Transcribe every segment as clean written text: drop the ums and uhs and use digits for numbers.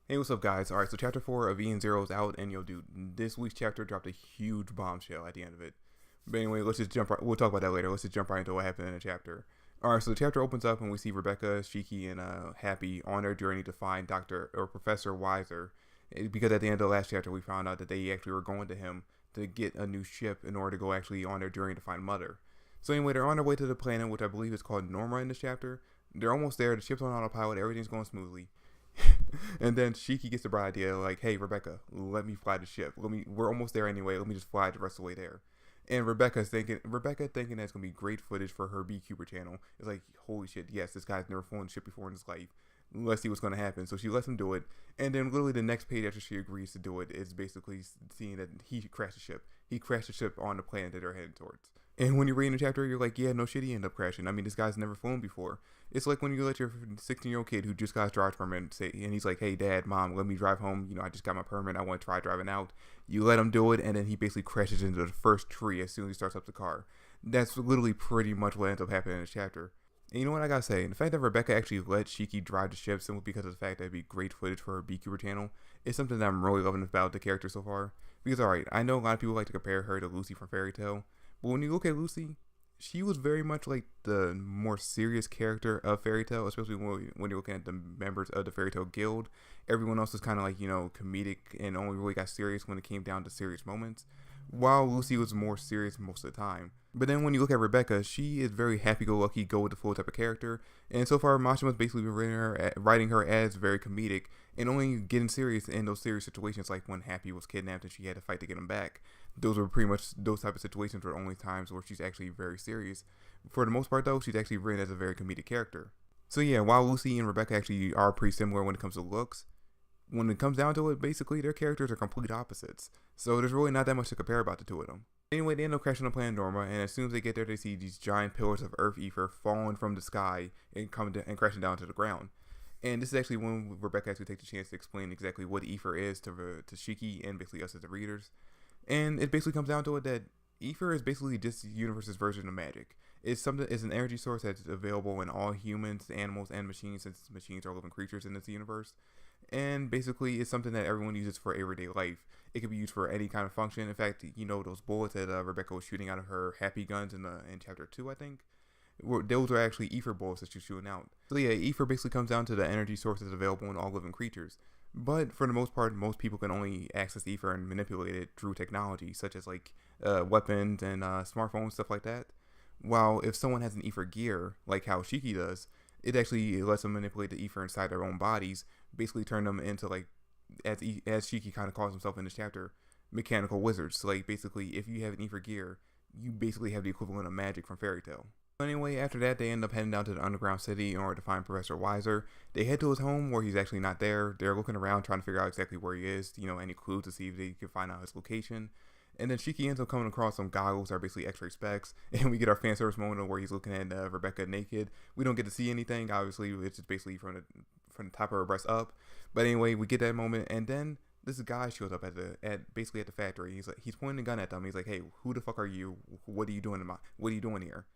Hey, what's up, guys? All right, so chapter 4 of Ian Zero is out, and yo, dude, this week's chapter dropped a huge bombshell at the end of it. But anyway, let's just jump right, we'll talk about that later. Let's just jump right into what happened in the chapter. All right, so the chapter opens up, and we see Rebecca, Shiki, and Happy on their journey to find Dr. or Professor Weiser. Because at the end of the last chapter, we found out that they actually were going to him to get a new ship in order to go actually on their journey to find Mother. So anyway, they're on their way to the planet, which I believe is called Norma in this chapter. They're almost there. The ship's on autopilot. Everything's going smoothly. And then Shiki gets the bright idea, like, "Hey, Rebecca, let me fly the ship. We're almost there anyway. Let me just fly the rest of the way there." And Rebecca thinking that's gonna be great footage for her Beekeeper channel. It's like, holy shit, yes, this guy's never flown a ship before in his life. Let's see what's gonna happen. So she lets him do it, and then literally the next page after she agrees to do it is basically seeing that he crashed the ship. He crashed the ship on the planet that they're headed towards. And when you're reading the chapter, you're like, yeah, no shit, he ended up crashing. I mean, this guy's never flown before. It's like when you let your 16-year-old kid who just got his driver's permit say, and he's like, hey, dad, mom, let me drive home. You know, I just got my permit. I want to try driving out. You let him do it, and then he basically crashes into the first tree as soon as he starts up the car. That's literally pretty much what ends up happening in this chapter. And you know what I gotta say? The fact that Rebecca actually let Shiki drive the ship simply because of the fact that it'd be great footage for her Beekeeper channel is something that I'm really loving about the character so far. Because, alright, I know a lot of people like to compare her to Lucy from Fairy Tail, but when you look at Lucy, she was very much like the more serious character of Fairy Tail, especially when you're looking at the members of the Fairy Tail Guild. Everyone else was kind of like, you know, comedic and only really got serious when it came down to serious moments, while Lucy was more serious most of the time. But then when you look at Rebecca, she is very happy-go-lucky, go with the flow type of character, and so far Mashima's basically been writing her as very comedic and only getting serious in those serious situations, like when Happy was kidnapped and she had to fight to get him back. Those were pretty much those type of situations were the only times where she's actually very serious. For the most part, though, she's actually written as a very comedic character. So yeah, while Lucy and Rebecca actually are pretty similar when it comes to looks, when it comes down to it, basically their characters are complete opposites. So there's really not that much to compare about the two of them. Anyway, they end up crashing on planet Norma, and as soon as they get there, they see these giant pillars of Earth ether falling from the sky and crashing down to the ground. And this is actually when Rebecca actually takes the chance to explain exactly what ether is to Shiki and basically us as the readers. And it basically comes down to it that ether is basically this universe's version of magic. It's an energy source that's available in all humans, animals, and machines, since machines are living creatures in this universe. And basically, it's something that everyone uses for everyday life. It can be used for any kind of function. In fact, you know, those bullets that Rebecca was shooting out of her happy guns in chapter 2, I think, those are actually ether bullets that she's shooting out. So yeah, ether basically comes down to the energy sources available in all living creatures. But for the most part, most people can only access ether and manipulate it through technology, such as like weapons and smartphones, stuff like that. While if someone has an ether gear, like how Shiki does, it actually lets them manipulate the ether inside their own bodies, basically turn them into, like, as Shiki kind of calls himself in this chapter, mechanical wizards. So like basically, if you have an ether gear, you basically have the equivalent of magic from Fairy Tail. Anyway, after that, they end up heading down to the underground city in order to find Professor Weiser. They head to his home where he's actually not there. They're looking around trying to figure out exactly where he is, you know, any clues to see if they can find out his location. And then Shiki ends up coming across some goggles that are basically X-ray specs, and we get our fan service moment where he's looking at Rebecca naked. We don't get to see anything, obviously. It's just basically from the top of her breast up. But anyway, we get that moment, and then this guy shows up basically at the factory. He's pointing a gun at them. He's like, "Hey, who the fuck are you? What are you doing here?"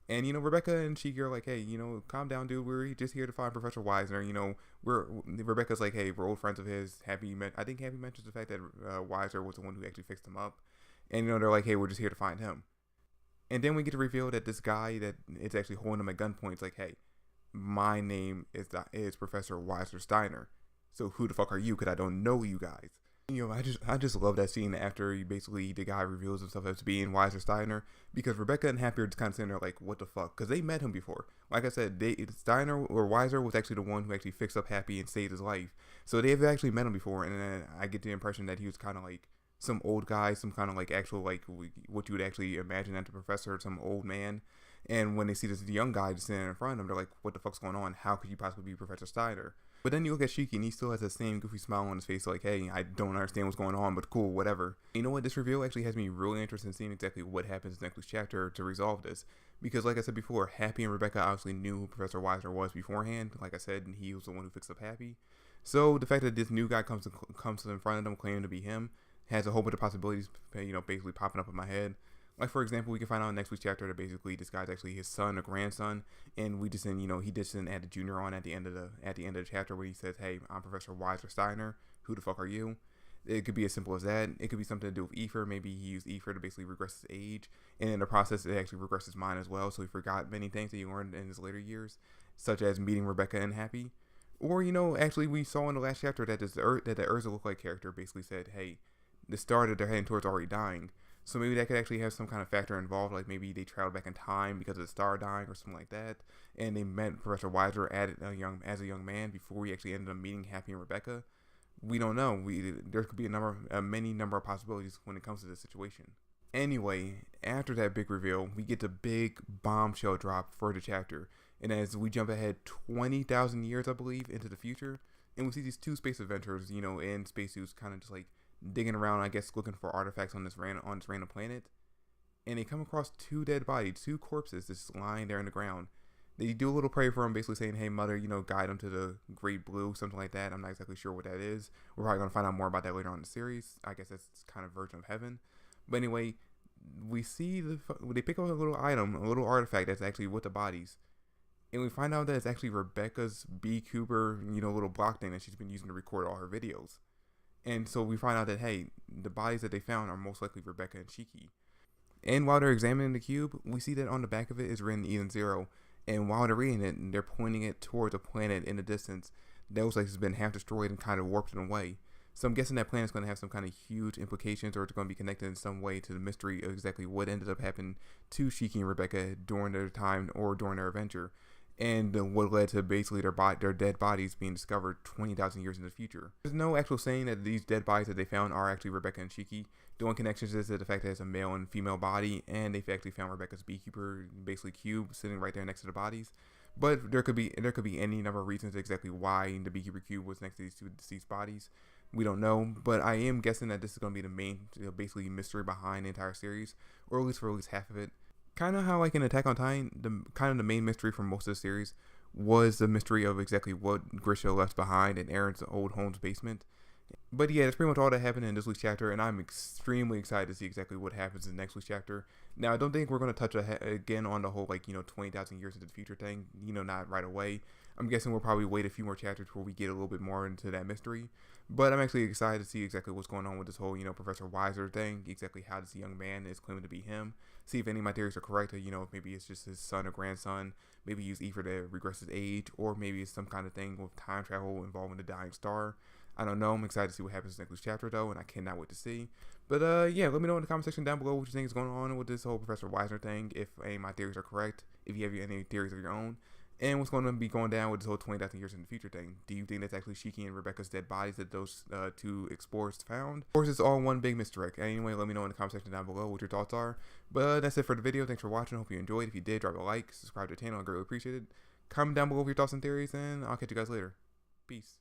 And, you know, Rebecca and Shiki are like, "Hey, you know, calm down, dude. We're just here to find Professor Wisner. You know, Rebecca's like, hey, we're old friends of his. I think Happy mentions the fact that Weiser was the one who actually fixed him up. And, you know, they're like, hey, we're just here to find him. And then we get to reveal that this guy that is actually holding him at gunpoint is like, hey, my name is Professor Weiser Steiner. So who the fuck are you? Because I don't know you guys. You know, I just love that scene after the guy reveals himself as being Weiser Steiner, because Rebecca and Happy are just kind of sitting there like, what the fuck? Because they met him before. Like I said, Steiner or Weiser was actually the one who actually fixed up Happy and saved his life. So they've actually met him before, and then I get the impression that he was kind of like some old guy, some kind of like actual like what you would actually imagine as a professor, some old man. And when they see this young guy just sitting in front of them, they're like, what the fuck's going on? How could you possibly be Professor Steiner? But then you look at Shiki and he still has the same goofy smile on his face, like, hey, I don't understand what's going on, but cool, whatever. You know what? This reveal actually has me really interested in seeing exactly what happens in the next week's chapter to resolve this. Because like I said before, Happy and Rebecca obviously knew who Professor Weiser was beforehand. Like I said, he was the one who fixed up Happy. So the fact that this new guy comes in front of them claiming to be him has a whole bunch of possibilities, you know, basically popping up in my head. Like, for example, we can find out in next week's chapter that basically this guy's actually his son or grandson, and we just didn't, he just didn't add the junior on at the end of the chapter where he says, "Hey, I'm Professor Weiser Steiner. Who the fuck are you?" It could be as simple as that. It could be something to do with Ether. Maybe he used Ether to basically regress his age, and in the process, it actually regressed his mind as well. So he forgot many things that he learned in his later years, such as meeting Rebecca and Happy. Or, actually, we saw in the last chapter that the Urza look-like character basically said, "Hey, the star that they're heading towards already dying." So maybe that could actually have some kind of factor involved, like maybe they traveled back in time because of the star dying or something like that, and they met Professor Weiser as a young man before he actually ended up meeting Happy and Rebecca. We don't know. There could be many number of possibilities when it comes to this situation. Anyway, after that big reveal, we get the big bombshell drop for the chapter, and as we jump ahead 20,000 years, I believe, into the future, and we see these two space adventurers, in spacesuits, kind of just like digging around, I guess, looking for artifacts on this random planet, and they come across two dead bodies, two corpses just lying there in the ground. They do a little prayer for him, basically saying, "Hey, mother, guide him to the Great Blue," something like that. I'm not exactly sure what that is. We're probably going to find out more about that later on in the series. I guess that's kind of version of heaven. But anyway, we see they pick up a little item, a little artifact that's actually with the bodies. And we find out that it's actually Rebecca's Beekeeper, little block thing that she's been using to record all her videos. And so we find out that, hey, the bodies that they found are most likely Rebecca and Shiki. And while they're examining the cube, we see that on the back of it is written Eden Zero. And while they're reading it, they're pointing it towards a planet in the distance that looks like it's been half destroyed and kind of warped in a way. So I'm guessing that planet's going to have some kind of huge implications, or it's going to be connected in some way to the mystery of exactly what ended up happening to Shiki and Rebecca during their time or during their adventure, and what led to basically their dead bodies being discovered 20,000 years in the future. There's no actual saying that these dead bodies that they found are actually Rebecca and Shiki. The only connections is to the fact that it's a male and female body, and they've actually found Rebecca's Beekeeper, basically cube, sitting right there next to the bodies. But there could be any number of reasons exactly why the Beekeeper cube was next to these two deceased bodies. We don't know, but I am guessing that this is going to be the main, basically mystery behind the entire series, or at least half of it. Kind of how, like in Attack on Titan, the main mystery for most of the series was the mystery of exactly what Grisha left behind in Eren's old home's basement. But yeah, that's pretty much all that happened in this week's chapter, and I'm extremely excited to see exactly what happens in next week's chapter. Now, I don't think we're going to touch again on the whole, 20,000 years into the future thing, not right away. I'm guessing we'll probably wait a few more chapters before we get a little bit more into that mystery. But I'm actually excited to see exactly what's going on with this whole, Professor Weiser thing, exactly how this young man is claiming to be him. See if any of my theories are correct, or, if maybe it's just his son or grandson, maybe use Ether to regress his age, or maybe it's some kind of thing with time travel involving the dying star. I don't know. I'm excited to see what happens next week's chapter, though, and I cannot wait to see. But yeah, let me know in the comment section down below what you think is going on with this whole Professor Weiser thing, if any of my theories are correct, if you have any theories of your own, and what's going to be going down with this whole 20,000 years in the future thing. Do you think that's actually Shiki and Rebecca's dead bodies that those two explorers found? Or is this all one big misdirect? Anyway, let me know in the comment section down below what your thoughts are. But that's it for the video. Thanks for watching. Hope you enjoyed. If you did, drop a like, subscribe to the channel. I greatly appreciate it. Comment down below with your thoughts and theories, and I'll catch you guys later. Peace.